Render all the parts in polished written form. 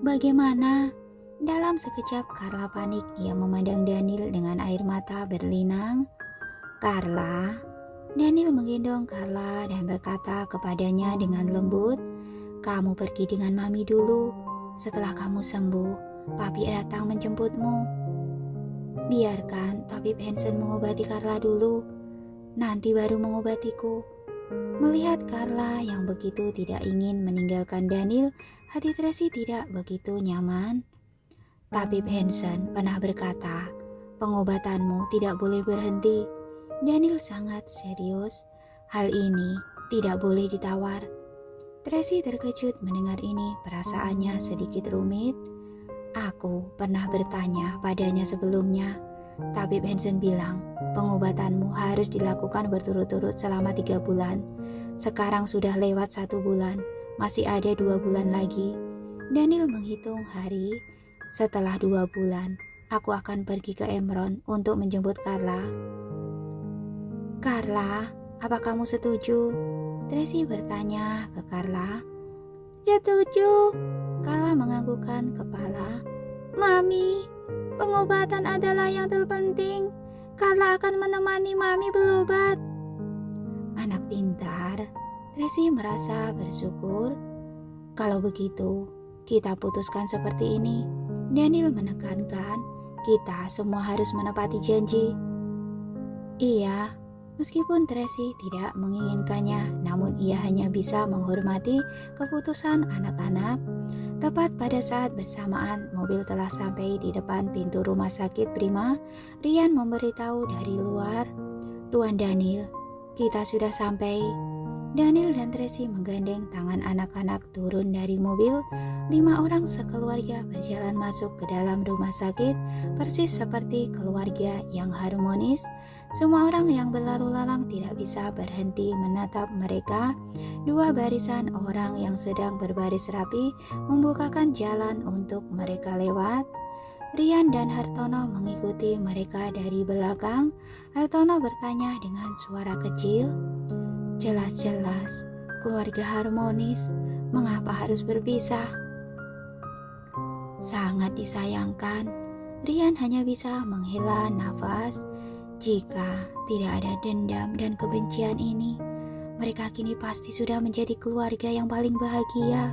Bagaimana? Dalam sekejap Carla panik. Ia memandang Daniel dengan air mata berlinang. Carla. Daniel menggendong Carla dan berkata kepadanya dengan lembut, "Kamu pergi dengan Mami dulu. Setelah kamu sembuh, Papi datang menjemputmu." "Biarkan tabib Hansen mengobati Carla dulu. Nanti baru mengobatiku." Melihat Carla yang begitu tidak ingin meninggalkan Daniel, hati Tracy tidak begitu nyaman. "Tabib Hansen pernah berkata, pengobatanmu tidak boleh berhenti." Daniel sangat serius. "Hal ini tidak boleh ditawar." Tracy terkejut mendengar ini, perasaannya sedikit rumit. "Aku pernah bertanya padanya sebelumnya. Tabib Hansen bilang, pengobatanmu harus dilakukan berturut-turut selama 3 bulan. Sekarang sudah lewat 1 bulan, masih ada 2 bulan lagi." Daniel menghitung hari. "Setelah 2 bulan, aku akan pergi ke Emron untuk menjemput Carla." "Carla, apa kamu setuju?" Tracy bertanya ke Carla. "Setuju." Carla menganggukkan kepala. "Mami, pengobatan adalah yang terpenting. Carla akan menemani Mami berobat." Anak pintar. Tracy merasa bersyukur. "Kalau begitu, kita putuskan seperti ini." Daniel menekankan, "Kita semua harus menepati janji." "Iya." Meskipun Tracy tidak menginginkannya, namun ia hanya bisa menghormati keputusan anak-anak. Tepat pada saat bersamaan mobil telah sampai di depan pintu rumah sakit Prima, Ryan memberitahu dari luar, "Tuan Daniel, kita sudah sampai." Daniel dan Tracy menggandeng tangan anak-anak turun dari mobil. 5 orang sekeluarga berjalan masuk ke dalam rumah sakit, persis seperti keluarga yang harmonis. Semua orang yang berlalu lalang tidak bisa berhenti menatap mereka. 2 barisan orang yang sedang berbaris rapi membukakan jalan untuk mereka lewat. Ryan dan Hartono mengikuti mereka dari belakang. Hartono bertanya dengan suara kecil, "Jelas-jelas keluarga harmonis, mengapa harus berpisah?" "Sangat disayangkan." Ryan hanya bisa menghela nafas. "Jika tidak ada dendam dan kebencian ini, mereka kini pasti sudah menjadi keluarga yang paling bahagia."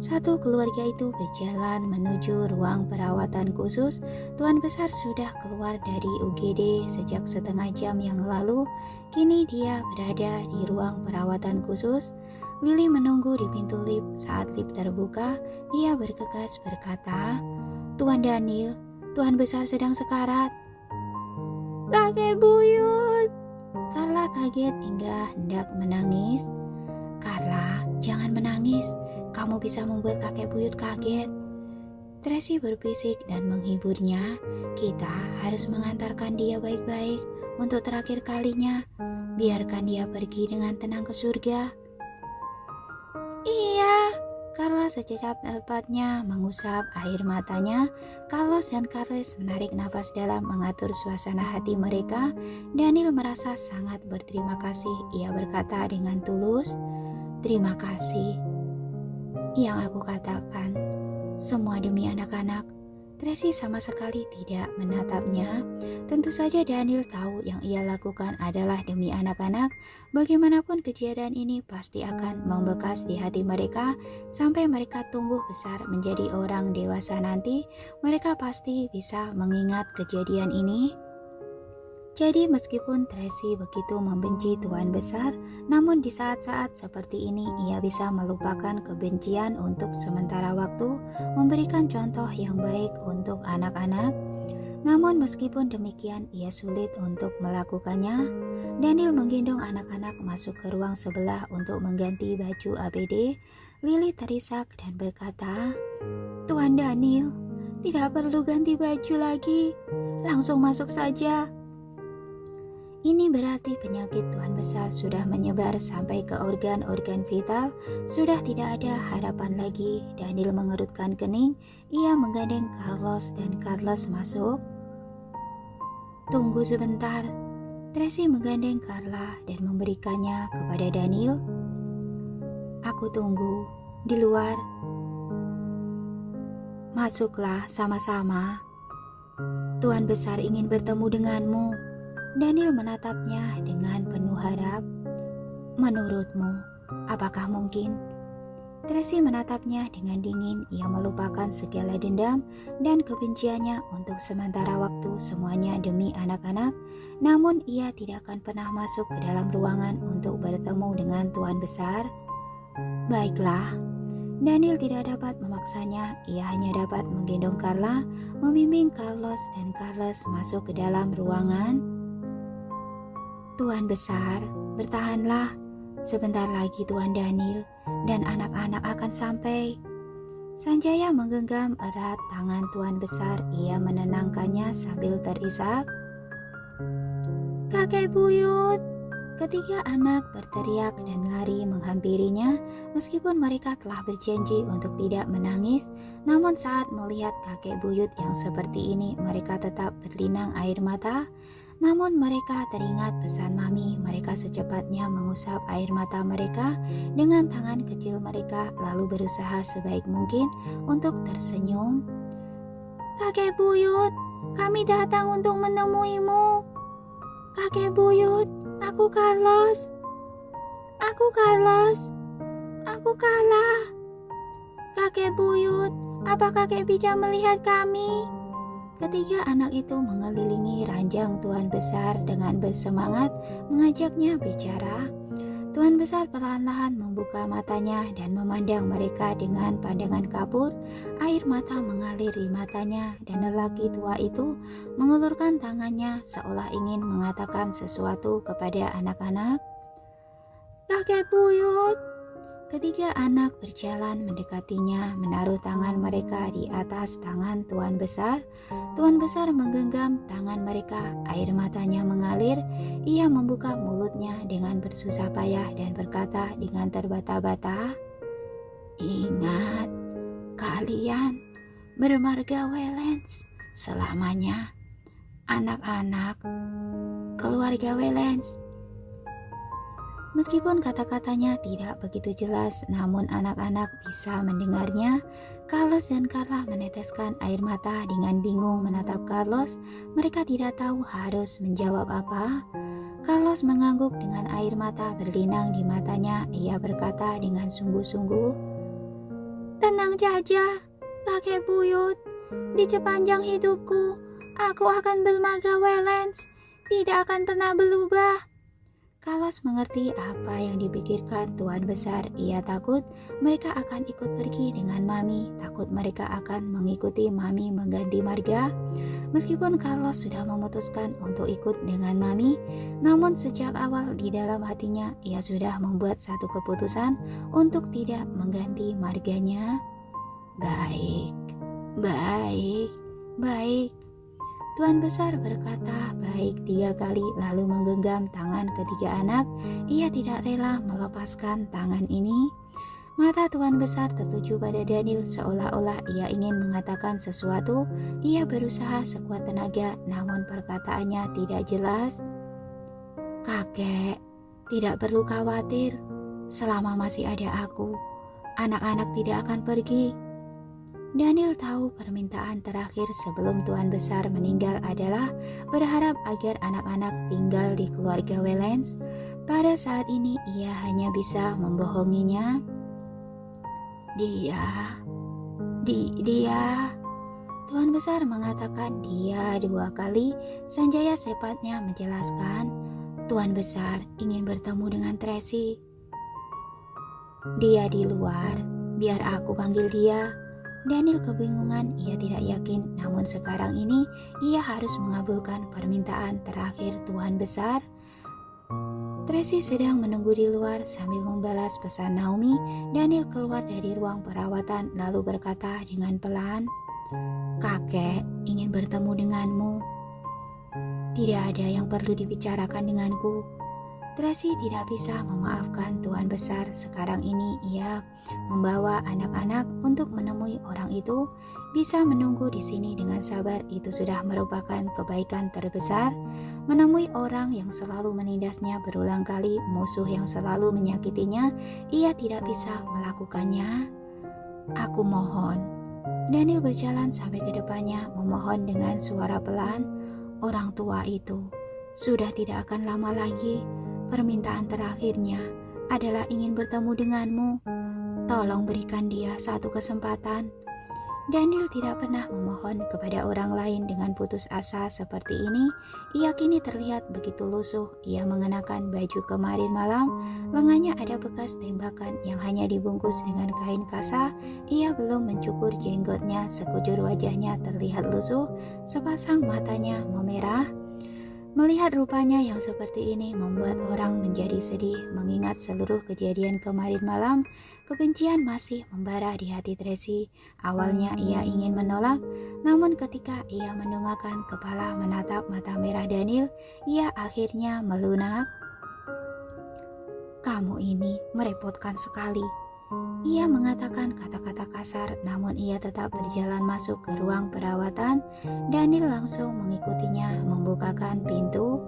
Satu keluarga itu berjalan menuju ruang perawatan khusus. Tuan besar sudah keluar dari UGD sejak setengah jam yang lalu. Kini dia berada di ruang perawatan khusus. Lily menunggu di pintu lift. Saat lift terbuka, ia bergegas berkata, "Tuan Daniel, Tuan besar sedang sekarat." "Kakek buyut." Carla kaget hingga hendak menangis. "Carla, jangan menangis. Kamu bisa membuat kakek buyut kaget." Tracy berbisik dan menghiburnya. "Kita harus mengantarkan dia baik-baik untuk terakhir kalinya. Biarkan dia pergi dengan tenang ke surga." "Iya." Carla secepatnya mengusap air matanya. Carlos dan Carles menarik nafas dalam mengatur suasana hati mereka. Daniel merasa sangat berterima kasih. Ia berkata dengan tulus, "Terima kasih." "Yang aku katakan, semua demi anak-anak." Tracy sama sekali tidak menatapnya. Tentu saja Daniel tahu yang ia lakukan adalah demi anak-anak. Bagaimanapun kejadian ini pasti akan membekas di hati mereka sampai mereka tumbuh besar menjadi orang dewasa nanti. Mereka pasti bisa mengingat kejadian ini. Jadi meskipun Tracy begitu membenci Tuan Besar, namun di saat-saat seperti ini ia bisa melupakan kebencian untuk sementara waktu, memberikan contoh yang baik untuk anak-anak. Namun meskipun demikian ia sulit untuk melakukannya. Daniel menggendong anak-anak masuk ke ruang sebelah untuk mengganti baju ABD. Lily terisak dan berkata, "Tuan Daniel, tidak perlu ganti baju lagi. Langsung masuk saja." Ini berarti penyakit Tuan Besar sudah menyebar sampai ke organ-organ vital. Sudah tidak ada harapan lagi. Daniel mengerutkan kening. Ia menggandeng Carlos dan Carlos masuk. "Tunggu sebentar." Tracy menggandeng Carla dan memberikannya kepada Daniel. "Aku tunggu di luar." Masuklah sama-sama. Tuan besar ingin bertemu denganmu. Daniel menatapnya dengan penuh harap. Menurutmu, apakah mungkin? Tracy menatapnya dengan dingin. Ia melupakan segala dendam dan kebenciannya untuk sementara waktu, semuanya demi anak-anak. Namun ia tidak akan pernah masuk ke dalam ruangan untuk bertemu dengan Tuan besar. Baiklah. Daniel tidak dapat memaksanya. Ia hanya dapat menggendong Carla, membimbing Carlos, dan Carlos masuk ke dalam ruangan. Tuan besar, bertahanlah. Sebentar lagi Tuan Daniel dan anak-anak akan sampai. Sanjaya menggenggam erat tangan Tuan besar. Ia menenangkannya sambil terisak. Kakek buyut. Ketiga anak berteriak dan lari menghampirinya. Meskipun mereka telah berjanji untuk tidak menangis, namun saat melihat kakek buyut yang seperti ini, mereka tetap berlinang air mata. Namun mereka teringat pesan mami. Mereka secepatnya mengusap air mata mereka dengan tangan kecil mereka, lalu berusaha sebaik mungkin untuk tersenyum. Kakek buyut, kami datang untuk menemuimu. Kakek buyut, aku Carlos. Aku Carlos. Aku kalah. Kakek buyut, apa kakek bisa melihat kami? Ketiga anak itu mengelilingi ranjang Tuan besar dengan bersemangat mengajaknya bicara. Tuan besar perlahan-lahan membuka matanya dan memandang mereka dengan pandangan kabur. Air mata mengalir di matanya dan lelaki tua itu mengulurkan tangannya seolah ingin mengatakan sesuatu kepada anak-anak. Kakek buyut. Ketiga anak berjalan mendekatinya, menaruh tangan mereka di atas tangan Tuan besar. Tuan besar menggenggam tangan mereka, air matanya mengalir. Ia membuka mulutnya dengan bersusah payah dan berkata dengan terbata-bata, ingat, kalian bermarga Wellens selamanya. Anak-anak, keluarga Wellens. Meskipun kata-katanya tidak begitu jelas, namun anak-anak bisa mendengarnya. Carlos dan Carla meneteskan air mata dengan bingung menatap Carlos. Mereka tidak tahu harus menjawab apa. Carlos mengangguk dengan air mata berlinang di matanya. Ia berkata dengan sungguh-sungguh, tenang saja, kakek buyut. Di sepanjang hidupku, aku akan bermarga Wellens. Tidak akan pernah berubah. Carlos mengerti apa yang dipikirkan Tuan besar. Ia takut mereka akan ikut pergi dengan mami, takut mereka akan mengikuti mami mengganti marga. Meskipun Carlos sudah memutuskan untuk ikut dengan mami, namun sejak awal di dalam hatinya ia sudah membuat satu keputusan untuk tidak mengganti marganya. Baik, baik, baik. Tuan besar berkata baik 3 kali lalu menggenggam tangan ketiga anak. Ia tidak rela melepaskan tangan ini. Mata Tuan besar tertuju pada Daniel seolah-olah ia ingin mengatakan sesuatu. Ia berusaha sekuat tenaga namun perkataannya tidak jelas. Kakek, tidak perlu khawatir. Selama masih ada aku, anak-anak tidak akan pergi. Daniel tahu permintaan terakhir sebelum Tuan besar meninggal adalah berharap agar anak-anak tinggal di keluarga Wellens. Pada saat ini ia hanya bisa membohonginya. Dia. Tuan besar mengatakan dia 2 kali. Sanjaya sepatnya menjelaskan, Tuan besar ingin bertemu dengan Tracy. Dia di luar, biar aku panggil dia. Daniel kebingungan, ia tidak yakin, namun sekarang ini ia harus mengabulkan permintaan terakhir Tuan besar. Tracy sedang menunggu di luar sambil membalas pesan Naomi. Daniel keluar dari ruang perawatan lalu berkata dengan pelan, kakek ingin bertemu denganmu. Tidak ada yang perlu dibicarakan denganku. Tracy tidak bisa memaafkan Tuan besar. Sekarang ini ia membawa anak-anak untuk menemui orang itu. Bisa menunggu di sini dengan sabar itu sudah merupakan kebaikan terbesar. Menemui orang yang selalu menindasnya berulang kali, musuh yang selalu menyakitinya, ia tidak bisa melakukannya. Aku mohon. Daniel berjalan sampai ke depannya, memohon dengan suara pelan, "Orang tua itu sudah tidak akan lama lagi. Permintaan terakhirnya adalah ingin bertemu denganmu. Tolong berikan dia satu kesempatan." Daniel tidak pernah memohon kepada orang lain dengan putus asa seperti ini. Ia kini terlihat begitu lusuh. Ia mengenakan baju kemarin malam. Lengannya ada bekas tembakan yang hanya dibungkus dengan kain kasa. Ia belum mencukur jenggotnya. Sekujur wajahnya terlihat lusuh. Sepasang matanya memerah. Melihat rupanya yang seperti ini membuat orang menjadi sedih. Mengingat seluruh kejadian kemarin malam, kebencian masih membara di hati Tracy. Awalnya ia ingin menolak, namun ketika ia mendongakkan kepala menatap mata merah Daniel, ia akhirnya melunak. "Kamu ini merepotkan sekali." Ia mengatakan kata-kata kasar, namun ia tetap berjalan masuk ke ruang perawatan. Daniel langsung mengikutinya membukakan pintu.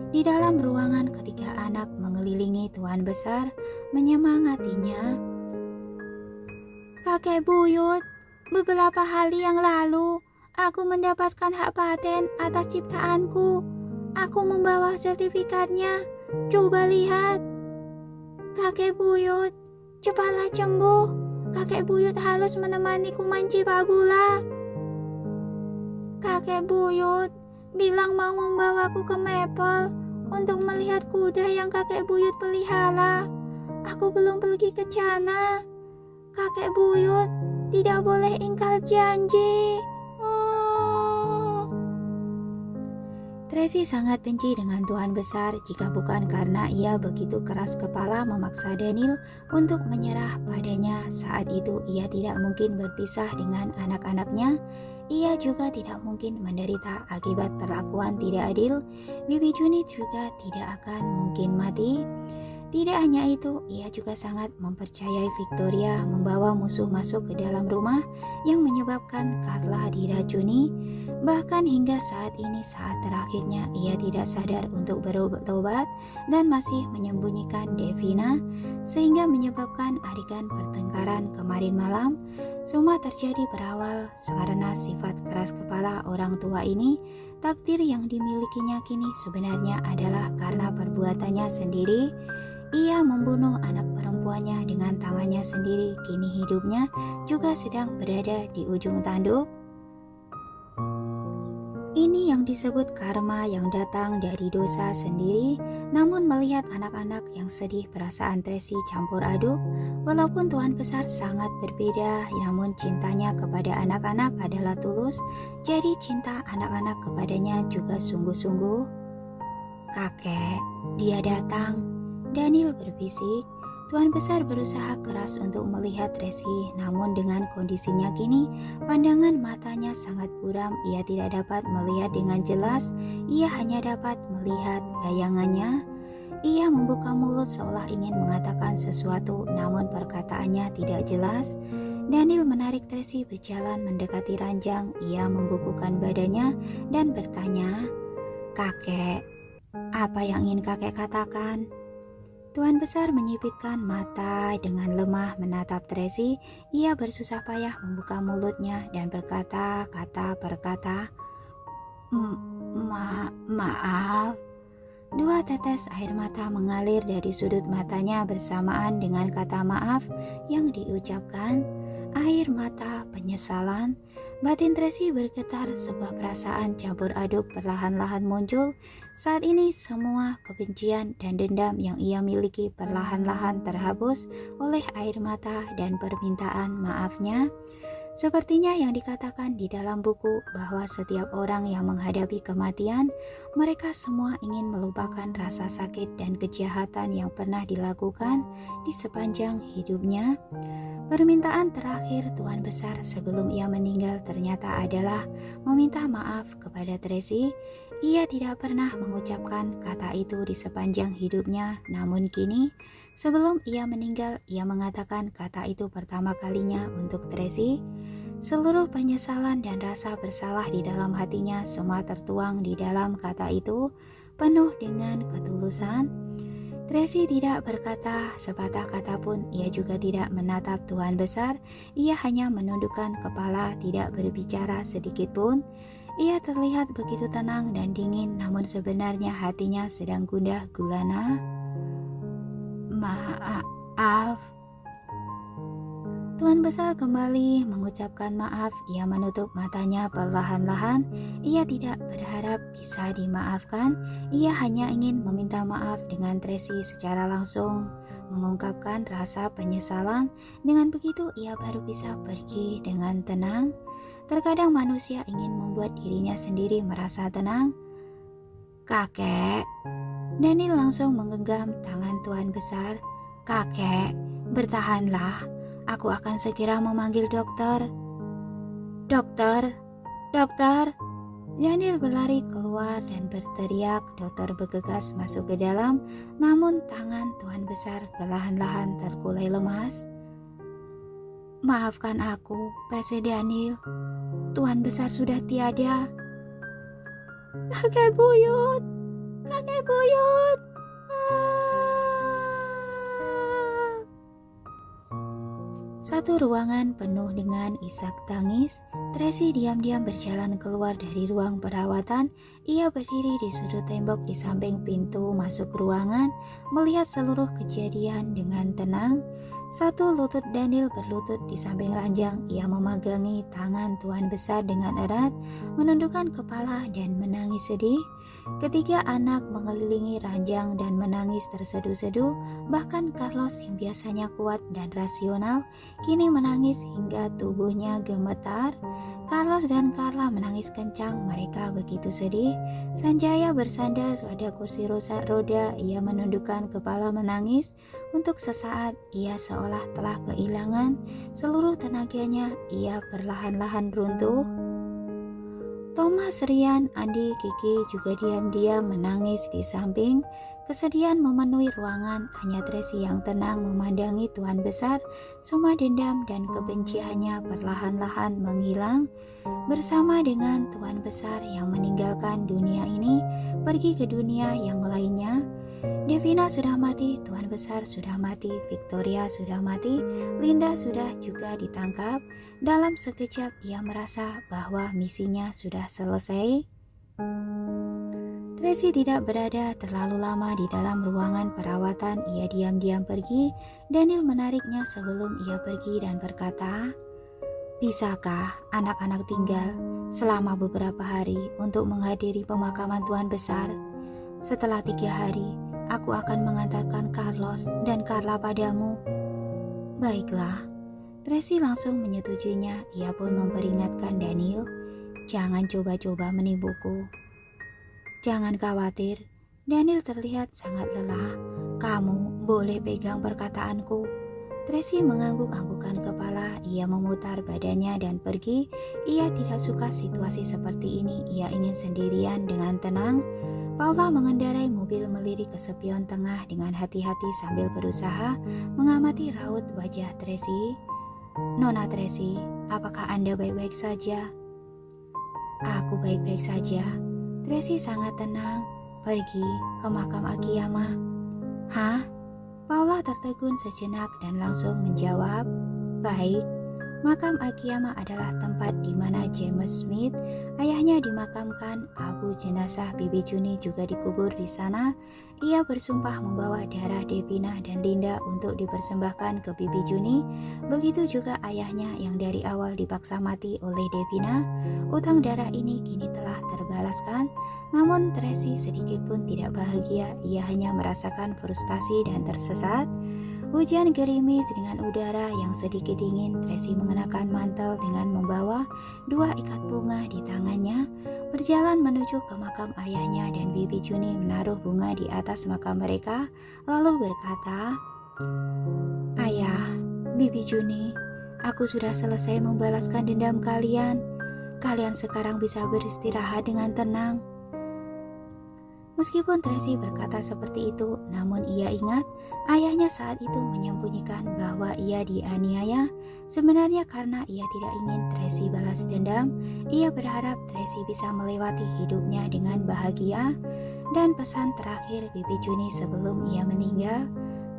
Di dalam ruangan ketika anak mengelilingi tuan besar, menyemangatinya. "Kakek buyut, beberapa hari yang lalu, aku mendapatkan hak paten atas ciptaanku. Aku membawa sertifikatnya. Coba lihat. Kakek buyut, cepatlah sembuh. Kakek buyut harus menemaniku mancing Bula. Kakek buyut bilang mau membawaku ke Maple untuk melihat kuda yang kakek buyut pelihara. Aku belum pergi ke sana. Kakek buyut tidak boleh ingkar janji." Tracy sangat benci dengan tuan besar. Jika bukan karena ia begitu keras kepala memaksa Daniel untuk menyerah padanya, saat itu ia tidak mungkin berpisah dengan anak-anaknya. Ia juga tidak mungkin menderita akibat perlakuan tidak adil. Bibi Juni juga tidak akan mungkin mati. Tidak hanya itu, ia juga sangat mempercayai Victoria membawa musuh masuk ke dalam rumah yang menyebabkan Carla diracuni. Bahkan hingga saat ini, saat terakhirnya, ia tidak sadar untuk berobat dan masih menyembunyikan Devina, sehingga menyebabkan adegan pertengkaran kemarin malam. Semua terjadi berawal karena sifat keras kepala orang tua ini. Takdir yang dimilikinya kini sebenarnya adalah karena perbuatannya sendiri. Ia membunuh anak perempuannya dengan tangannya sendiri. Kini hidupnya juga sedang berada di ujung tanduk. Ini yang disebut karma yang datang dari dosa sendiri. Namun melihat anak-anak yang sedih, perasaan Tracy campur aduk. Walaupun tuan besar sangat berbeda, namun cintanya kepada anak-anak adalah tulus. Jadi cinta anak-anak kepadanya juga sungguh-sungguh. "Kakek, dia datang," Daniel berbisik. Tuan besar berusaha keras untuk melihat Tracy, namun dengan kondisinya kini, pandangan matanya sangat buram. Ia tidak dapat melihat dengan jelas, ia hanya dapat melihat bayangannya. Ia membuka mulut seolah ingin mengatakan sesuatu, namun perkataannya tidak jelas. Daniel menarik Tracy berjalan mendekati ranjang. Ia membukukan badannya dan bertanya, "Kakek, apa yang ingin kakek katakan?" Tuan besar menyipitkan mata dengan lemah menatap Tracy. Ia bersusah payah membuka mulutnya dan berkata kata per kata, Maaf." Dua tetes air mata mengalir dari sudut matanya bersamaan dengan kata maaf yang diucapkan. Air mata penyesalan. Batin Tracy bergetar, sebuah perasaan campur aduk perlahan-lahan muncul. Saat ini semua kebencian dan dendam yang ia miliki perlahan-lahan terhapus oleh air mata dan permintaan maafnya. Sepertinya yang dikatakan di dalam buku bahwa setiap orang yang menghadapi kematian, mereka semua ingin melupakan rasa sakit dan kejahatan yang pernah dilakukan di sepanjang hidupnya. Permintaan terakhir tuan besar sebelum ia meninggal ternyata adalah meminta maaf kepada Tracy. Ia tidak pernah mengucapkan kata itu di sepanjang hidupnya, namun kini sebelum ia meninggal, ia mengatakan kata itu pertama kalinya untuk Tracy. Seluruh penyesalan dan rasa bersalah di dalam hatinya semua tertuang di dalam kata itu, penuh dengan ketulusan. Tracy tidak berkata sepatah kata pun, ia juga tidak menatap Tuan Besar, ia hanya menundukkan kepala, tidak berbicara sedikit pun. Ia terlihat begitu tenang dan dingin, namun sebenarnya hatinya sedang gundah gulana. Maaf. Tuan Besar kembali mengucapkan maaf. Ia menutup matanya perlahan-lahan. Ia tidak berharap bisa dimaafkan. Ia hanya ingin meminta maaf dengan Tracy secara langsung, mengungkapkan rasa penyesalan. Dengan begitu ia baru bisa pergi dengan tenang. Terkadang manusia ingin membuat dirinya sendiri merasa tenang. Kakek. Daniel langsung menggenggam tangan Tuan Besar. Kakek, bertahanlah. Aku akan segera memanggil dokter. Dokter, dokter. Daniel berlari keluar dan berteriak. Dokter bergegas masuk ke dalam, namun tangan Tuan Besar perlahan-lahan terkulai lemas. Maafkan aku, Presiden Daniel. Tuan Besar sudah tiada. Kakek buyut, kakek buyut. Satu ruangan penuh dengan isak tangis. Tracy diam-diam berjalan keluar dari ruang perawatan. Ia berdiri di sudut tembok di samping pintu masuk ruangan, melihat seluruh kejadian dengan tenang. Satu lutut Daniel berlutut di samping ranjang. Ia memegangi tangan Tuan Besar dengan erat, menundukkan kepala dan menangis sedih. Ketiga anak mengelilingi ranjang dan menangis terseduh-seduh. Bahkan Carlos yang biasanya kuat dan rasional kini menangis hingga tubuhnya gemetar. Carlos dan Carla menangis kencang, mereka begitu sedih. Sanjaya bersandar pada kursi roda, ia menundukkan kepala menangis. Untuk sesaat ia seolah telah kehilangan seluruh tenaganya, ia perlahan-lahan runtuh. Thomas, Rian, Andi, Kiki juga diam-diam menangis di samping. Kesedihan memenuhi ruangan, hanya Tracy yang tenang memandangi Tuan Besar. Semua dendam dan kebenciannya perlahan-lahan menghilang. Bersama dengan Tuan Besar yang meninggalkan dunia ini, pergi ke dunia yang lainnya. Devina sudah mati, Tuan Besar sudah mati, Victoria sudah mati, Linda sudah juga ditangkap. Dalam sekejap ia merasa bahwa misinya sudah selesai. Tracy tidak berada terlalu lama di dalam ruangan perawatan. Ia diam-diam pergi. Daniel menariknya sebelum ia pergi dan berkata, "Bisakah anak-anak tinggal selama beberapa hari untuk menghadiri pemakaman Tuan Besar? Setelah 3 hari, aku akan mengantarkan Carlos dan Carla padamu." Baiklah. Tracy langsung menyetujuinya. Ia pun memperingatkan Daniel, "Jangan coba-coba menipuku." "Jangan khawatir." Daniel terlihat sangat lelah. "Kamu boleh pegang perkataanku." Tracy mengangguk-anggukkan kepala. Ia memutar badannya dan pergi. Ia tidak suka situasi seperti ini. Ia ingin sendirian dengan tenang. Paula mengendarai mobil melirik ke spion tengah dengan hati-hati sambil berusaha mengamati raut wajah Tracy. "Nona Tracy, apakah Anda baik-baik saja?" "Aku baik-baik saja." Tracy sangat tenang. "Pergi ke makam Akiyama." "Hah?" Paula tertegun sejenak dan langsung menjawab, "Baik." Makam Akiyama adalah tempat di mana James Smith, ayahnya, dimakamkan. Abu jenazah Bibi Juni juga dikubur di sana. Ia bersumpah membawa darah Devina dan Linda untuk dipersembahkan ke Bibi Juni. Begitu juga ayahnya yang dari awal dipaksa mati oleh Devina. Utang darah ini kini telah terbalaskan. Namun Tracy sedikit pun tidak bahagia. Ia hanya merasakan frustasi dan tersesat. Hujan gerimis dengan udara yang sedikit dingin. Tracy mengenakan mantel dengan membawa 2 ikat bunga di tangannya. Berjalan menuju ke makam ayahnya dan Bibi Juni menaruh bunga di atas makam mereka. Lalu berkata, "Ayah, Bibi Juni, aku sudah selesai membalaskan dendam kalian. Kalian sekarang bisa beristirahat dengan tenang." Meskipun Tracy berkata seperti itu, namun ia ingat ayahnya saat itu menyembunyikan bahwa ia dianiaya. Sebenarnya karena ia tidak ingin Tracy balas dendam, ia berharap Tracy bisa melewati hidupnya dengan bahagia. Dan pesan terakhir Bibi Juni sebelum ia meninggal,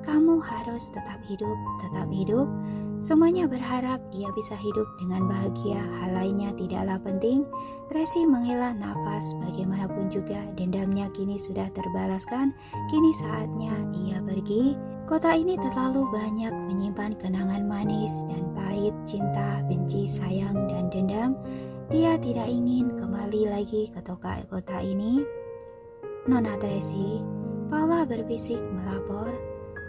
kamu harus tetap hidup, tetap hidup. Semuanya berharap ia bisa hidup dengan bahagia, hal lainnya tidaklah penting. Tracy menghela nafas, bagaimanapun juga dendamnya kini sudah terbalaskan, kini saatnya ia pergi. Kota ini terlalu banyak menyimpan kenangan manis dan pahit, cinta, benci, sayang, dan dendam. Dia tidak ingin kembali lagi ke kota ini. Nona Tracy, Paula berbisik melapor.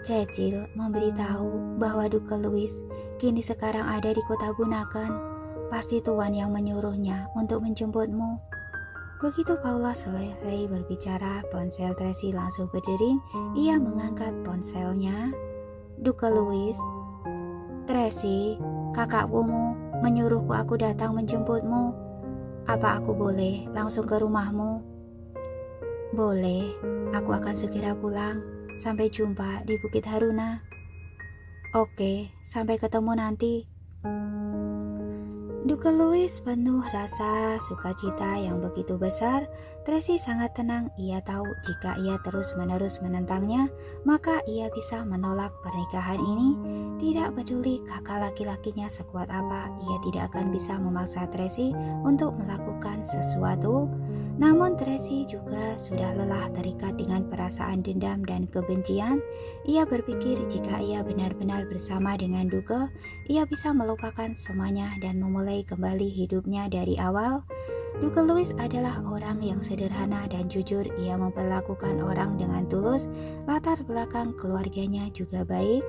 Cecil memberitahu bahwa Duke Louis kini sekarang ada di kota Bunaken. Pasti tuan yang menyuruhnya untuk menjemputmu. Begitu Paula selesai berbicara, ponsel Tracy langsung berdering. Ia mengangkat ponselnya. Duke Louis, Tracy, kakakmu menyuruhku aku datang menjemputmu. Apa aku boleh langsung ke rumahmu? Boleh, aku akan segera pulang. Sampai jumpa di Bukit Haruna. Oke, sampai ketemu nanti. Duke Louis penuh rasa sukacita yang begitu besar. Tracy sangat tenang. Ia tahu jika ia terus-menerus menentangnya, maka ia bisa menolak pernikahan ini. Tidak peduli kakak laki-lakinya sekuat apa, ia tidak akan bisa memaksa Tracy untuk melakukan sesuatu. Namun Tracy juga sudah lelah terikat dengan perasaan dendam dan kebencian. Ia berpikir jika ia benar-benar bersama dengan Duke, ia bisa melupakan semuanya dan memulai kembali hidupnya dari awal. Duke Louis adalah orang yang sederhana dan jujur. Ia memperlakukan orang dengan tulus. Latar belakang keluarganya juga baik.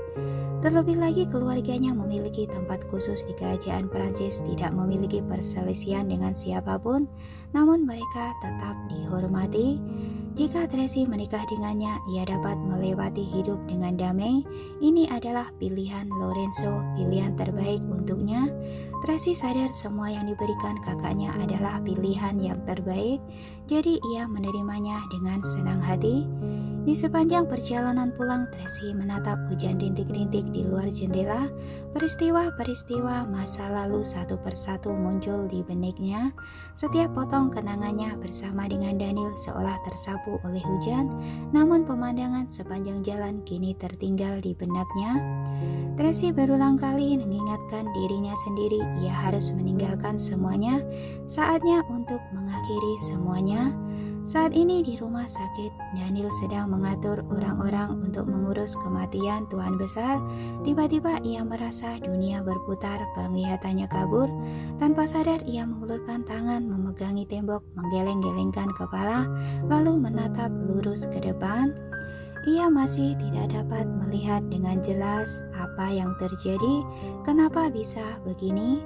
Terlebih lagi keluarganya memiliki tempat khusus di kerajaan Perancis, tidak memiliki perselisihan dengan siapapun, namun mereka tetap dihormati. Jika Tracy menikah dengannya, ia dapat melewati hidup dengan damai. Ini adalah pilihan Lorenzo, pilihan terbaik untuknya. Tracy sadar semua yang diberikan kakaknya adalah pilihan yang terbaik, jadi ia menerimanya dengan senang hati. Di sepanjang perjalanan pulang, Tracy menatap hujan rintik-rintik di luar jendela. Peristiwa-peristiwa masa lalu satu persatu muncul di benaknya. Setiap potong kenangannya bersama dengan Daniel seolah tersapu oleh hujan, namun pemandangan sepanjang jalan kini tertinggal di benaknya. Tracy berulang kali mengingatkan dirinya sendiri, ia harus meninggalkan semuanya. Saatnya untuk mengakhiri semuanya. Saat ini di rumah sakit, Daniel sedang mengatur orang-orang untuk mengurus kematian Tuan Besar. Tiba-tiba ia merasa dunia berputar, penglihatannya kabur. Tanpa sadar ia mengulurkan tangan, memegangi tembok, menggeleng-gelengkan kepala, lalu menatap lurus ke depan. Ia masih tidak dapat melihat dengan jelas apa yang terjadi, kenapa bisa begini.